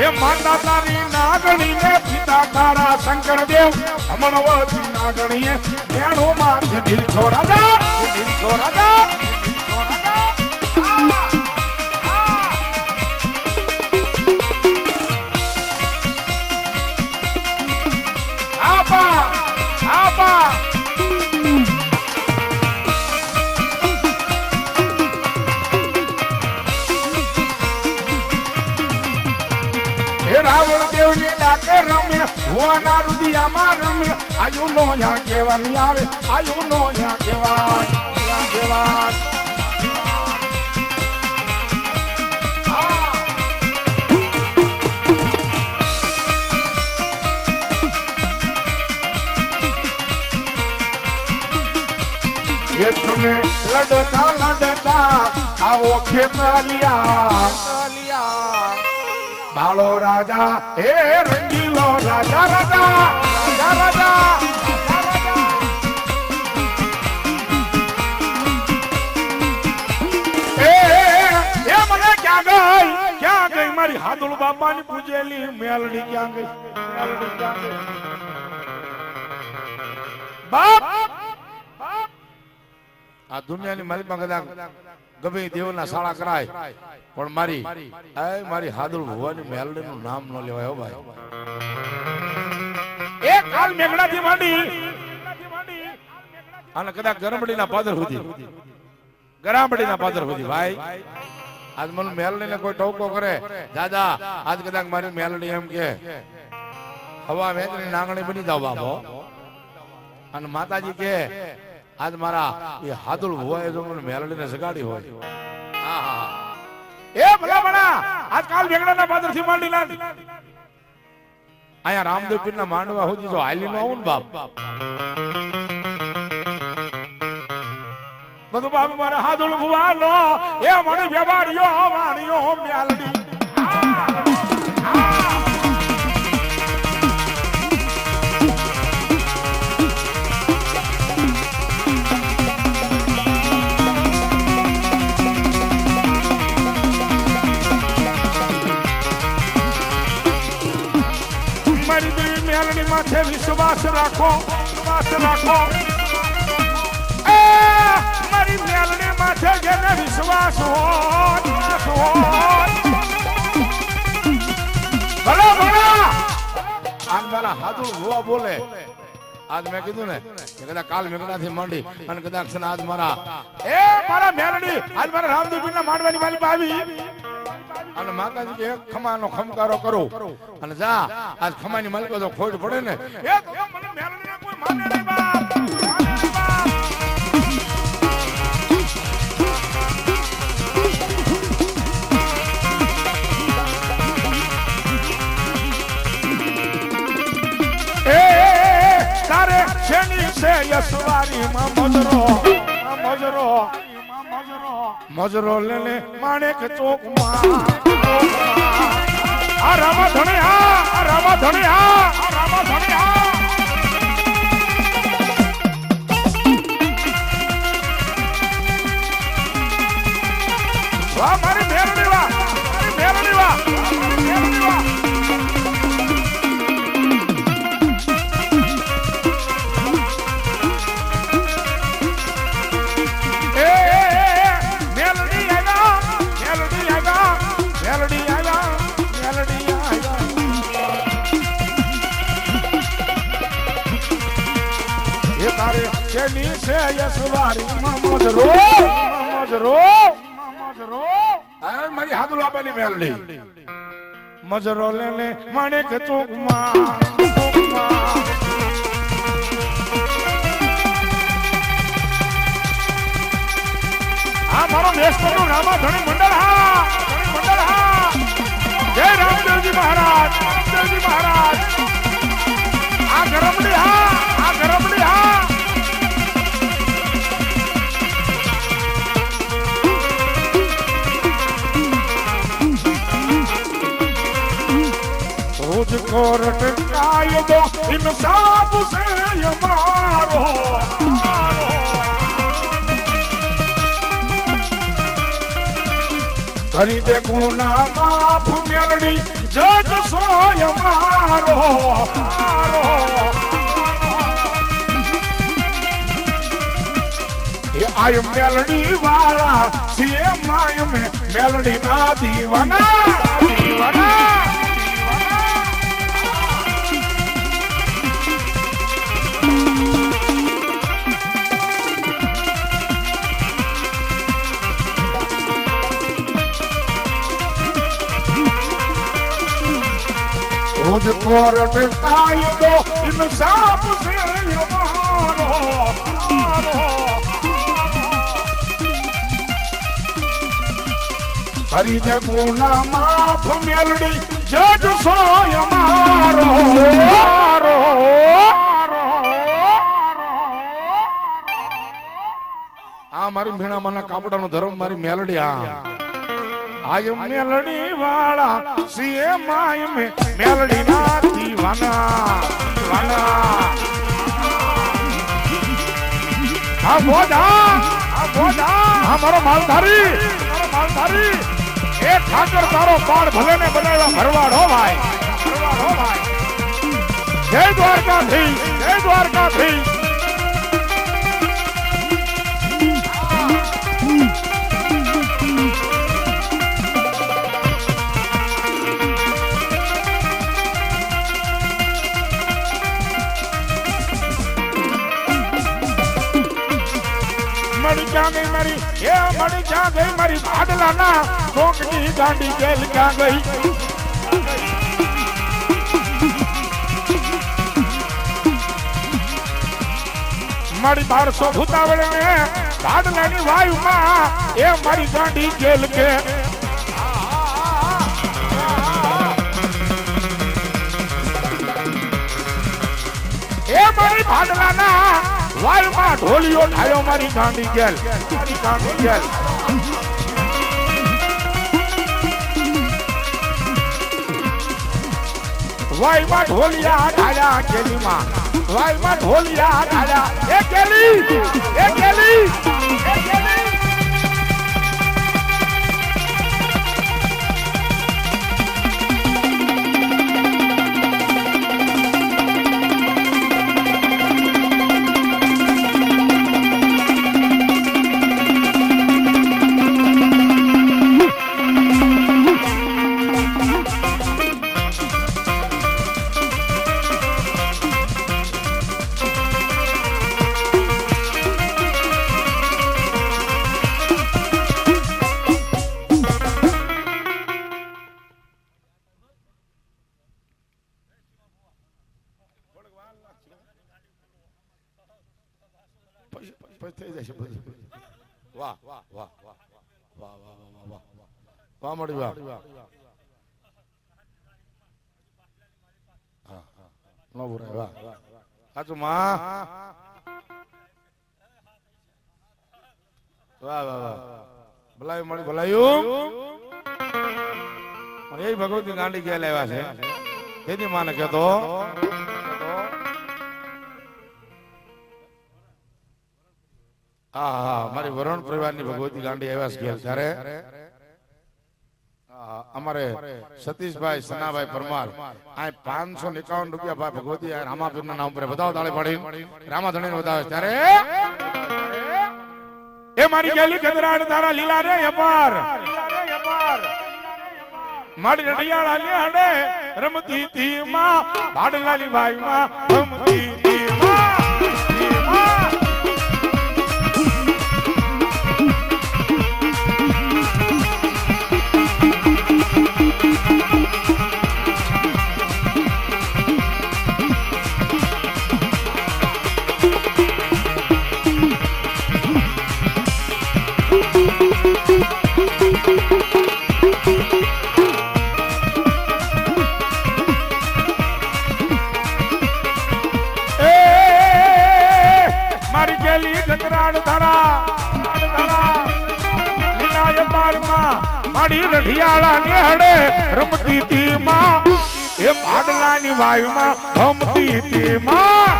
એ માતા તારી નાગણી ને પિતા તારા શંકર દેવ અમણવતી નાગણીએ મેણો માથે દીઠો રાજા દીઠો રાજા આપા આપા રાવણ દેવની ડાકે રમે હોના રુદિયામાં રમે આયુ નો યા કેવાની આવે આયુ નો યા કેવાય એ તમે લડતા લડતા આવો ખેતલિયા બાળો રાજા હે રંગીલો રાજા રાજા રાજા રાજા એ મને ક્યાં ગઈ મારી હાદુલ બાપાની પૂજેલી મેલડી ક્યાં ગઈ બાપ આ દુનિયાની માલિકમાં કદાચ ગમે દેવના શાળા કરાય પણ મારી હાદુલ ભુવાની મેલડીનું નામ ન લેવાય હો ભાઈ એક કાલ મેઘડાથી માંડી અને કદાચ ગરમડીના પાદર સુધી ભાઈ આજ મને મેલડીને કોઈ ટોકો કરે દાદા આજ કદાચ મારી મેલડી એમ કે હવા વેચની નાંગણી બની જાવ બાપો અને માતાજી કે આજ મારા એ હાદુલ ભુવાએ જો મને મેલડીને જગાડી હોય એ ભલા ભલા આજકાલ વેગડાના પાદરથી માંડી લાંડી આયા રામદેવ પીરના માંડવા સુધી જો હાલી નો આવું ને બાપ બધું બાપ મારા હાદુલ ભુવાનો એ મને વ્યવહારિયો વાણિયો મેલડી મેલડી માથે વિશ્વાસ રાખો એ મારી મેલડી માથે જેને વિશ્વાસ હોય ભલા ભલા આજ મારા હાદુલ ભુવા બોલે આજ મેં કીધું ને કે કદાચ કાલ મેઘડાથી માંડી અને કદાચ આજ મારા મેલડી આજ મારા રામદેવપીરના માંડવાની માલિક આવી અને માતાજી કે એક ખમાનો ખમકારો કરો અને જા આજ ખમાની માલિકો તો ખોટ પડે ને એ તો મને મેલડીને કોઈ માને નહીં બાપ એ તારે શેની સે યસવારી માં મજરો લેને માણેક ચોકમાં આ રામા ધણે વાહ મારી મેલડી વાહ મારી હાદુલ બાપાની મેલડી મજરો લેને માણેક ચોકમાં આ મારો દેશનું રામા ધણી મંડળ હા જય રામદેવજી મહારાજ આ ગરમડી હા मुझको रटकाय दो इंसाफ से ये मारो કરી દે ગુના માફ મેલડી જજ સોય મારો એ આય મેલડી વાળા સીએ માય મેલડી ના દીવાના खुद कोर्ट कायदो इंसाफ से मारो खरीद गुना माफ मेलडी जज सोय मारो आ मारी भीणा मना कापड़ा नो धर्म मारी मेलडी आय मेलडी वाला सीए माय में मेलडी ना दीवाना हाँ बोझा हमारो मालधारी एक ठाकर तारो पार भले ने बनाया भरवाड़ हो भाई जय द्वारकाधीश मड़ी जा गई मारी भाडला ना कोकनी गांडी जेल क्या गई मारी 1200 भूतावड़े में भाडला नी वायु मां ए मारी गांडी जेल के ए मारी भाडला ना वायु मां ढोलियो ठायो मारी गांडी जेल वायु मां ढोलिया ठाया केली मां वायु मां ढोलिया ठाया ए केली वाह वाह वाह वाह वाह वाह वाह वाह मड़ी वाह नो बुरा वाह हाचू मां वाह वाह वाह भलायु मड़ी भलायु और यही भगवती गांडी के लेवा छे तेनी माने कहतो मारी वरुण परिवार भगवती गांडी आया ત્યારે અમારે સતીશભાઈ સનાભાઈ પરમાર આ 551 રૂપિયા ભાઈ ભગવતી રામાપીરના નામ પર બતાવો તાળી પાડી રામાધણીને બતાવે ત્યારે એ મારી ગેલી ગદરાડ તારા લીલા રે અપાર મારી રડિયાળા લે હડે રમતી તી માં ભાડલાલી ભાઈ માં રમતી તી માં રઢિયાળા ને હડે રમતી તી માં એ ભાડલાની વાયુમાં રમતી તી માં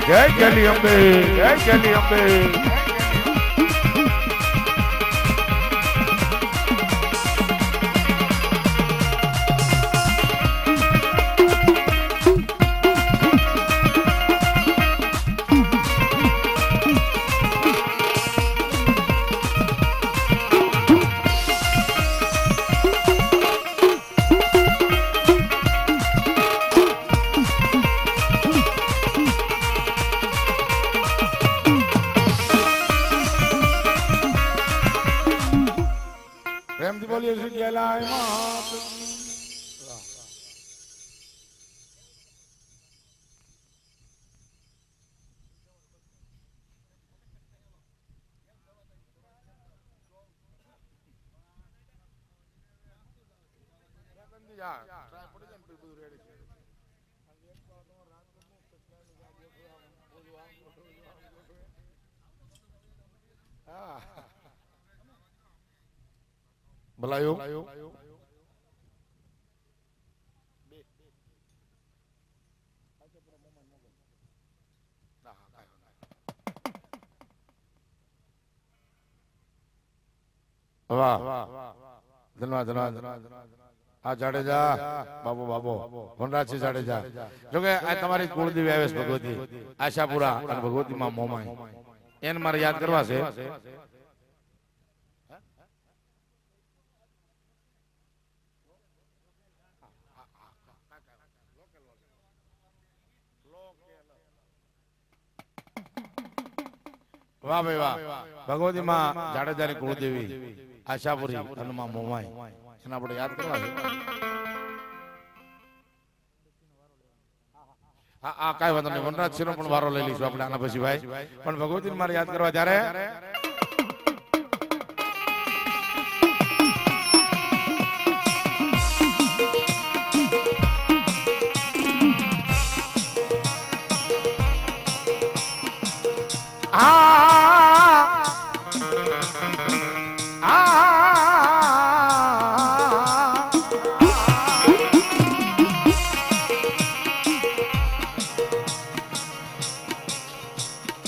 જય ગલી અંબે બોલાયો વાહ ધન્યવાદ ધન્યવાદ આ જાડેજા બાબો વનરાજસિંહ જાડેજા જોકે આ તમારી કુળદેવી આવે છે ભગવતી આશાપુરા અને ભગવતી માં મોમાઈ એને મારે યાદ કરવા છે વાહ ભાઈ વાહ ભગવતી માં જાડેજાની કુળદેવી આશાપુરી અને માં મોમાઈ એને આપણે યાદ કરવા છે હા કાંઈ વાંધો નહીં વનરાજસિંહ નો પણ વારો લઈ લઈશું આપણે આના પછી ભાઈ પણ ભગવતી મારે યાદ કરવા ત્યારે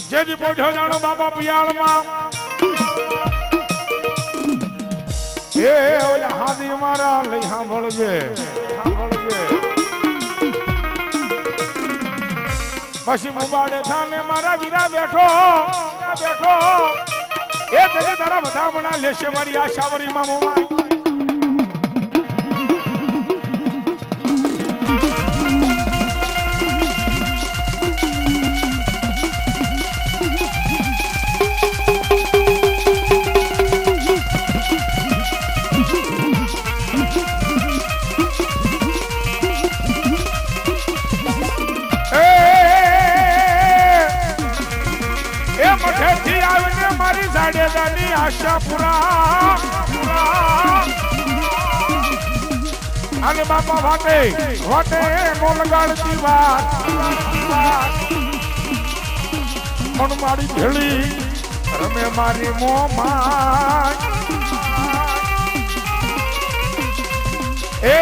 જેથી પોઢો જાણો બાબા પિયાળમાં એ ઓલા હાદી મારા લઈ સાંભળજે પછી મુબાડે થાને મારા વીરા બેઠો એ તને તારા બધા બના લેશે મારી આશાવરી માં મોમાઈ જાડેજાની આશાપુરા અને બાપા વાટે મોલગાડતી વાત પણ મારી ભેળી રમે મારી મોમાઈ એ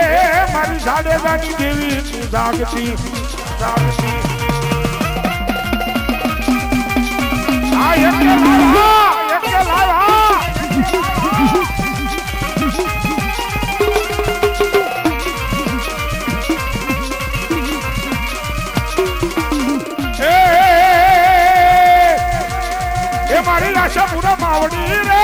મારી જાડેજાની દેવી તું જાગતી આ એક લાવા એ મારી આશાપુરા માવડી રે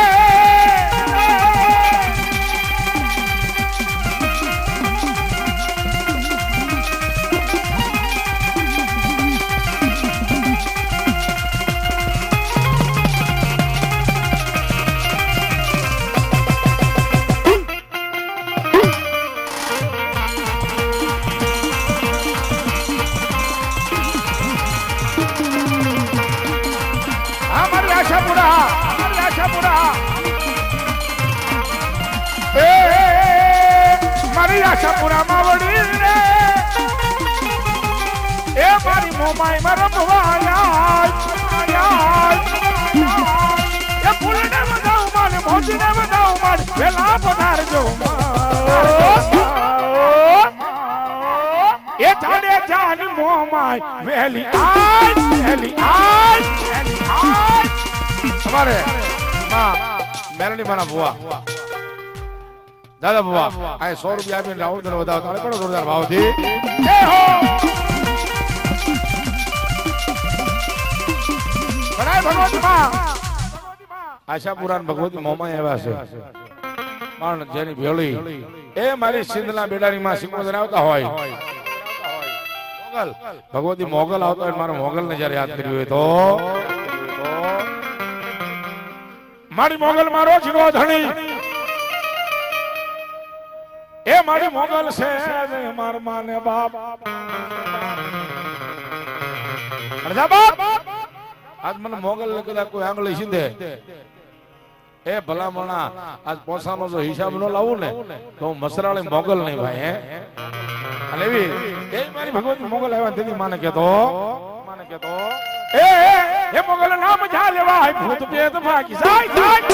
મારી આશાપુરા માવડી રે એ મારી મોમાઈ મારા ભવાયા એ ફૂલને વધાવ મારે મોજીને વધાવ મારે વેલા પધારજો એ જાડે જાની મોમાઈ વેલી આય તમારે માં મેલડી મારા ભુવા દાદા ભુવા આ 100 રૂપિયા આપીને રાહુલ ને વધાવો તારે પડો જોરદાર ભાવથી જય હો બનાય ભગવતી માં આશાપુરા ભગવતી મોમાઈ આવ્યા છે પણ જેની ભેળી એ મારી સિંધના બેડાની માં સિકોદર આવતા હોય મોગલ ભગવતી મોગલ આવતા હોય મારા મોગલ ને જ્યારે યાદ કર્યું હોય તો મારી મોગલ મારો જીવો ધણી એ મારી મોગલ છે માર માને બાપ આજ મને મોગલ ને કદાચ કોઈ આંગળી સીધે એ ભલામણા આજ પોસાનો જો હિસાબ ન લાવું ને તો હું મસરાળી મોગલ નહીં ભાઈ હે અને એવી એ મારી ભગવતી મોગલ આવ્યા તેની માને કહેતો એ મોગલ નામ જા લેવાય ભૂત પેત ભાગી જાય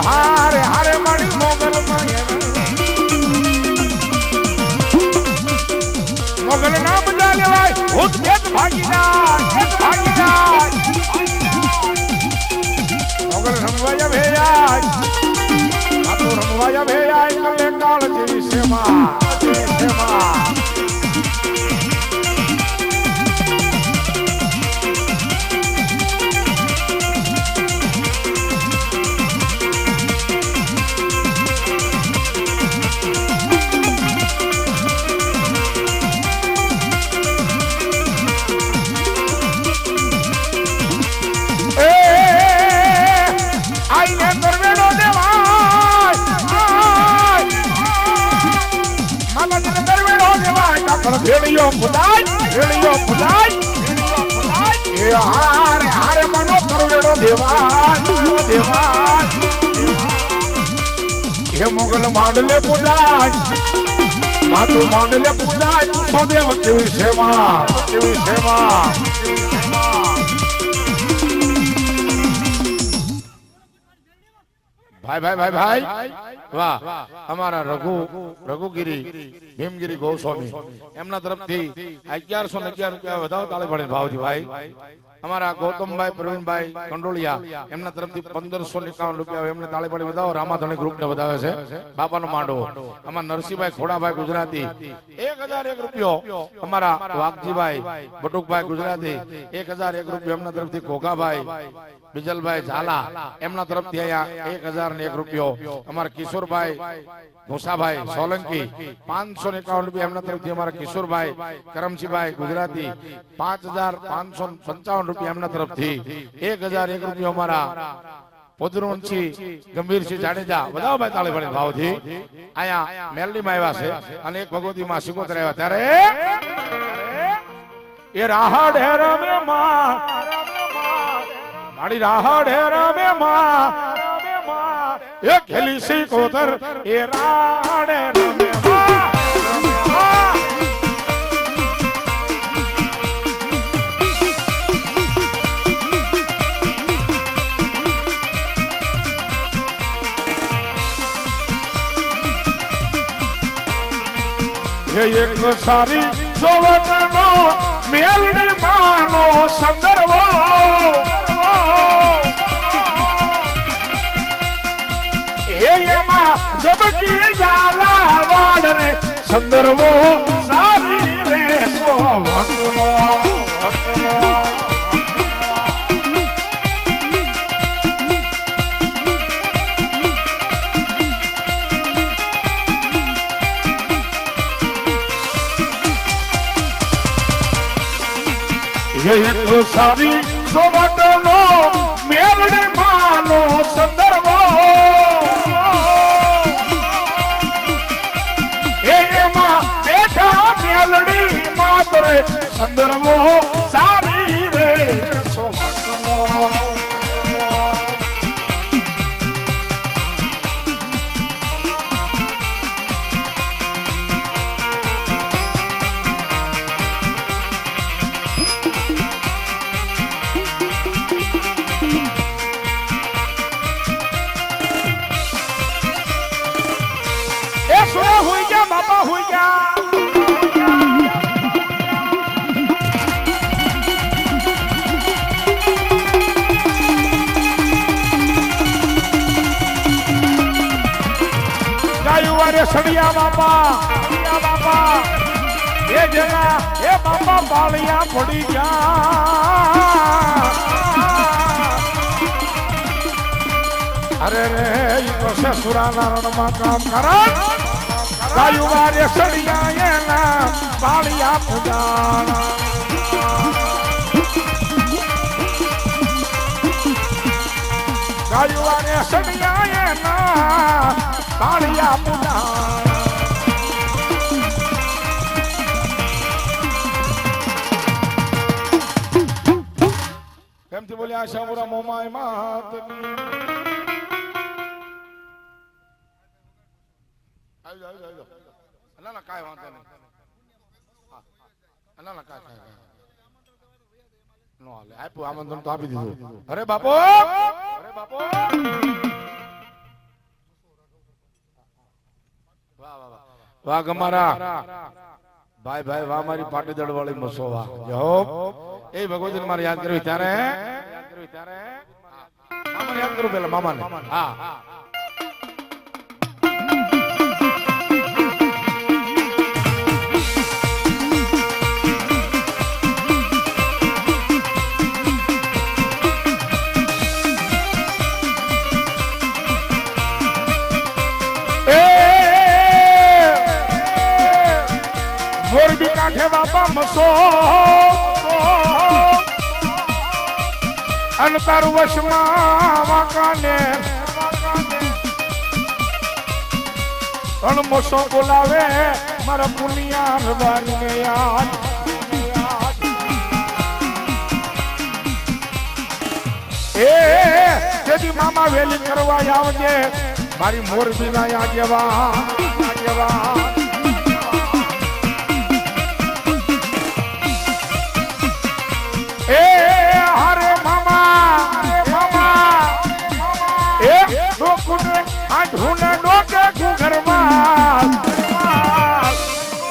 હારે હારે મારી મોગલ મોગલ નામ જા લેવાય ભૂત પેત ભાગી જાય મોગલ રમવાયા ભેયાય આ તો રમવાયા ભેયાય કલે કાળ જેવી સેવા ભેળિયો પુદાય એ હારે હારે મનો કરવેડો દેવાય એ મોગલ માંડલે પુદાય માતું માંડલે પુદાય સદેવ કેવી સેવા ભાઈ વાહ અમારા રઘુગીરી ભીમગીરી ગોસ્વામી એમના તરફથી 1111 રૂપિયા વધારો તાળી પડે ભાવજી ભાઈ અમારા ગૌતમભાઈ પ્રવીણભાઈ કંડોળિયા એમના તરફથી 1551 રૂપિયા એમને તાળી પડે વધાવો રામાધણી ગ્રુપ ને વધાવે છે બાપાનો માંડવો અમારા નરસિંહભાઈ ખોડાભાઈ ગુજરાતી 1001 રૂપિયો અમારા વાઘજીભાઈ બટુકભાઈ ગુજરાતી 1001 રૂપિયો એમના તરફથી ઘોઘાભાઈ બિજલભાઈ ઝાલા એમના તરફથી અહીંયા 1001 રૂપિયો અમારા કિશોરભાઈ મુસાભાઈ સોલંકી 551 રૂપિયા એમના તરફથી અમારા કિશોરભાઈ કરમસિંહભાઈ ગુજરાતી 5555 રૂપિયા એમના તરફથી 1001 રૂપિયા અમારા પોદરવંશી ગંભીરસિંહ જાડેજા બધા ભાઈ તાળી પડે ભાવથી અહીંયા મેલડીમાં આવ્યા છે અને એક ભગવતીમાં સિકોતર આવ્યા ત્યારે એ રાહડે રમે માં મારી રાહડે રમે માં એ ખેલી સિકોતર એ રાહડે રમે માં એક સારી જોવતનો મેલડી માનો સંદર્ભ એમાં જબકી जाला વાડ રે સંદર્ભો સારી રે સોવતનો એક સારી સોવતનો મેલડી માનો સંદર્ભ એમાં બેઠા મેલડી માત્ર સંદર્ભો સારી રે સોવતનો बाबा हुई गया गायु वाले सड़िया बाबा ये जगह ये बाबा बालिया पड़ी जा अरे रे तो ससुराना रण में काम करा गायु वाले सड़िया ये ना પાળિયા પૂજાણા ગાયુઆને સડિયાએ ના પાળિયા પૂજાણા કેમથી બોલ્યા શામુરા મોમાય માતની આવજો ના કાંઈ વાંધો નહીં ના કાંઈ નો હાલે આપ્યું આમંત્રણ તો આપી દીધું અરે બાપો વાહ ગમારા ભાઈ ભાઈ વાહ મારી પાટીદળ વાળી મસો વાહ જો એ ભગવતી મારે યાદ કર્યું ત્યારે મામાને યાદ કરું પેલા મામાને હા મોરબી કાંઠે બાપા મસો અને તારું વશમાં વાંકાને મસો બોલાવે મારા પુનિયા રબારીને યાદ એ જેથી મામા વેલી કરવા આવજે મારી મોરબીના આગેવાન એ હરે મામા એ ડોકુને આઢુને ડોકે ઘરમાં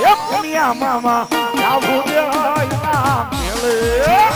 એ પુનિયા મામા આવું દે મેલે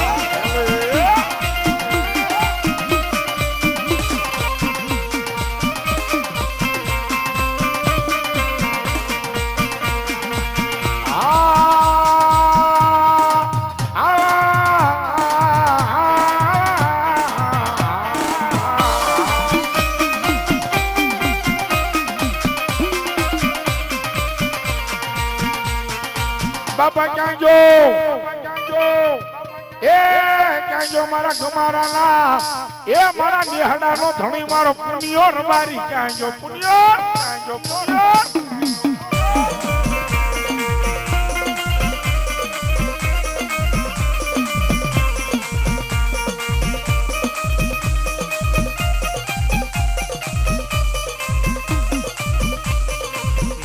બાપા ક્યાં જો મારા ગમારાના એ મારા નિહાડાનો ધણી મારો પુનિયો રબારી ક્યાં જો પુનિયો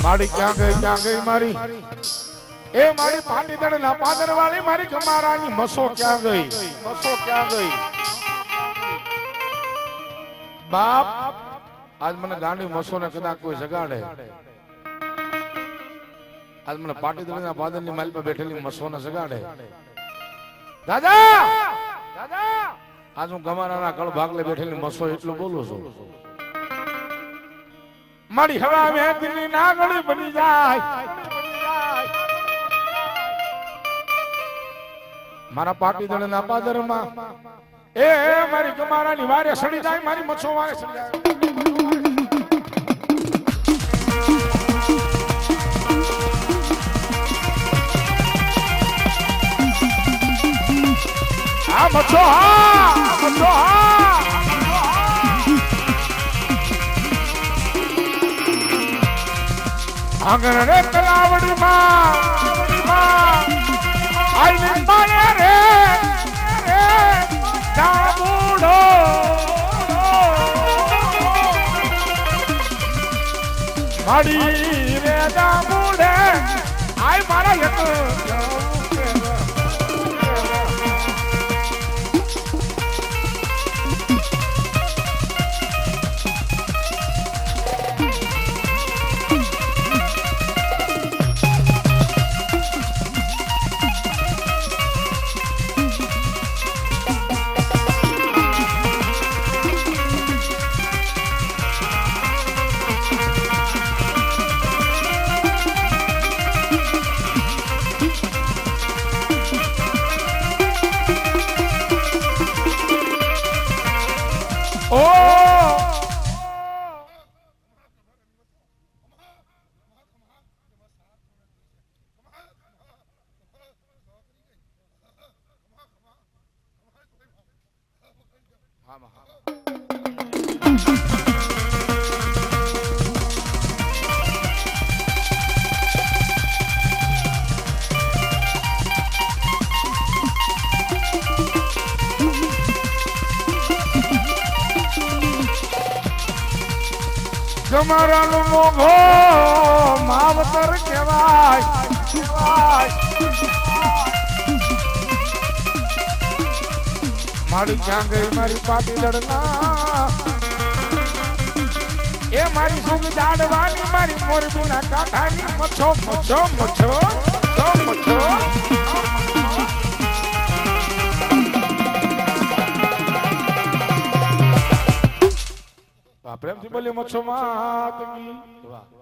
મારી ક્યાં ગઈ મારી એ મારી પાટીદળ ના પાદર વાળી મારી ગમારાની મસો ક્યાં ગઈ બાપ આજ મને ગાંડી મસો ને કદાચ કોઈ જગાડે આજ મને પાટીદળ ના પાદર ની માલ પર બેઠેલી મસો ને જગાડે દાદા આજ હું ગમારાના કળ ભાગલે બેઠેલી મસો એટલું બોલું છું મારી હવા મેં દિલ્હી ના ગળી બની જાય મારા પાટીદળ ના પાદરમાં એ મારી ગમારાની વારે સડી જાય મારી મચ્છો વારે સડી જાય આ મચ્છો હા આગળ રે તલાવડી માં આઈ માને રે દામુડો માડી રે દામુડે આઈ મારા યતો જમારાનો મોઘો માવતર કહેવાય મારી ક્યાં ગઈ મારી પાટી લડના એ મારી સુખ દાડવાની મારી મોરબીના કાંઠાની મચ્છો મચ્છો મચ્છો મચ્છો પ્રેમથી બોલી મચ્છો માં